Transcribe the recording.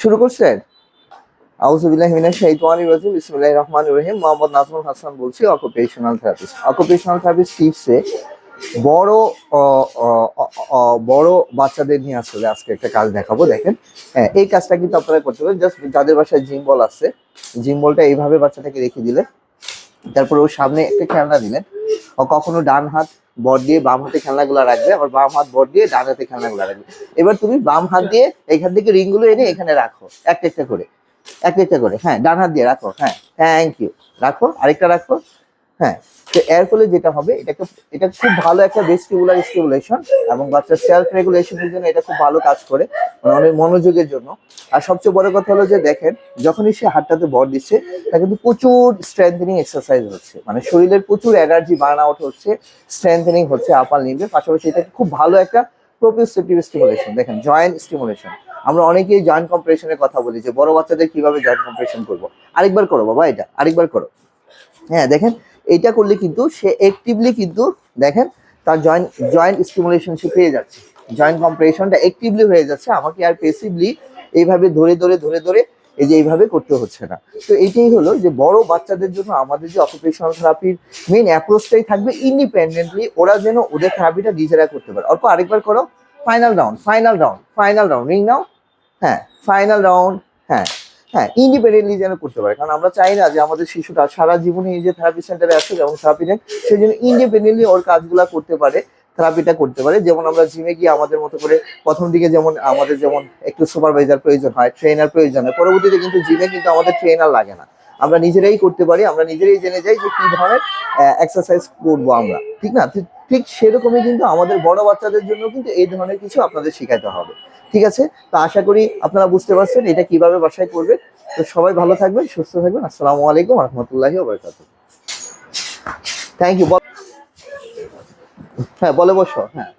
শুরু করছেন? আউযুবিল্লাহি মিনাশ শাইতানির রাজিম। বিসমিল্লাহির রহমানির রহিম। মোহাম্মদ নাজমুল হাসান বলছি, অকুপেশনাল থেরাপিস্ট। অকুপেশনাল থেরাপিস্ট টিপসে বড় অ অ অ অ বড় বাচ্চাদের নিয়ে আসলে আজকে একটা কাজ দেখাবো। দেখেন, হ্যাঁ, এই কাজটা কিন্তু আপনারা করতে পারেন। জাস্ট যাদের বাসায় জিম বল আছে, জিম বলটা এইভাবে বাচ্চাটাকে রেখে দিলে, তারপরে ওর সামনে একটা খেলনা দিলেন। ও কখনো ডান হাত বর দিয়ে বাম হাতে খেলনাগুলো রাখবে, আবার বাম হাত বর দিয়ে ডান হাতে খেলনাগুলো রাখবে। এবার তুমি বাম হাত দিয়ে এখান থেকে রিংগুলো এনে এখানে রাখো, একটা একটা করে, একটা একটা করে। হ্যাঁ, ডান হাত দিয়ে রাখো। হ্যাঁ, থ্যাংক ইউ। রাখো, আরেকটা রাখো। হ্যাঁ, তো এর ফলে যেটা হবে, এটা খুব ভালো একটা ভেস্টিবুলার স্টিমুলেশন, এবং বাচ্চার সেলফ রেগুলেশনের জন্য এটা খুব ভালো কাজ করে, মানে অনেক মনোযোগের জন্য। আর সবচেয়ে বড় কথা হলো যে দেখেন, যখনই সে হাতটাতে ভর দিচ্ছে, তা কিন্তু প্রচুর স্ট্রেংথেনিং এক্সারসাইজ হচ্ছে, মানে শরীরের প্রচুর এনার্জি বার্ন আউট হচ্ছে, স্ট্রেংথেনিং হচ্ছে আপার লিম্বে। পাশাপাশি এটা খুব ভালো একটা প্রোপ্রিওসেপটিভ স্টিমুলেশন। দেখেন, জয়েন্ট স্টিমুলেশন। আমরা অনেকেই জয়েন্ট কম্প্রেশনের কথা বলি, যে বড় বাচ্চাদের কিভাবে জয়েন্ট কম্প্রেশন করবো। আরেকবার করো বাবা, এটা আরেকবার করো। হ্যাঁ, দেখেন, এইটা করলে কিন্তু সে অ্যাক্টিভলি কিন্তু দেখেন তার জয়েন্ট জয়েন্ট স্টিমুলেশন সে পেয়ে যাচ্ছে, জয়েন্ট কম্প্রেশনটা অ্যাক্টিভলি হয়ে যাচ্ছে। আমাকে আর পেসিভলি এইভাবে ধরে ধরে ধরে ধরে এই যে এইভাবে করতে হচ্ছে না। তো এইটাই হলো যে বড় বাচ্চাদের জন্য আমাদের যে অকুপেশনাল থেরাপির মেইন অ্যাপ্রোচটাই থাকবে ইন্ডিপেন্ডেন্টলি, ওরা যেন ওদের থেরাপিটা নিজেরা করতে পারে। অল্প আরেকবার করো। Final round, final round, final round, ring নাও। হ্যাঁ, ফাইনাল রাউন্ড। হ্যাঁ, হ্যাঁ, ইন্ডিপেন্ডেন্টলি যেন করতে পারে, কারণ আমরা চাই না যে আমাদের শিশুটা সারা জীবনে এই যে থেরাপি সেন্টারে আসে এবং থেরাপি নেন, সেই জন্য ইন্ডিপেন্ডেন্টলি ওর কাজগুলো করতে পারে, থেরাপিটা করতে পারে। যেমন আমরা জিমে গিয়ে আমাদের মতো করে প্রথম দিকে যেমন আমাদের যেমন একটু সুপারভাইজার প্রয়োজন হয়, ট্রেনার প্রয়োজন হয়, পরবর্তীতে কিন্তু জিমে কিন্তু আমাদের ট্রেনার লাগে না, আমরা নিজেরাই করতে পারি। আমরা নিজেরাই জেনে যাই যে কি ধরনের এক্সারসাইজ করবো আমরা, ঠিক না? ঠিক সেরকমই কিন্তু আমাদের বড় বাচ্চাদের জন্য কিন্তু এই ধরনের কিছু আপনাদের শেখাতে হবে। ঠিক আছে, তো আশা করি আপনারা বুঝতে পারছেন এটা কিভাবে বাসায় করবে। তো সবাই ভালো থাকবেন, সুস্থ থাকবেন। আসসালামু আলাইকুম রহমতুল্লাহি ওয়া বারাকাতুহু। Thank you. হ্যাঁ, বলে বসো। হ্যাঁ।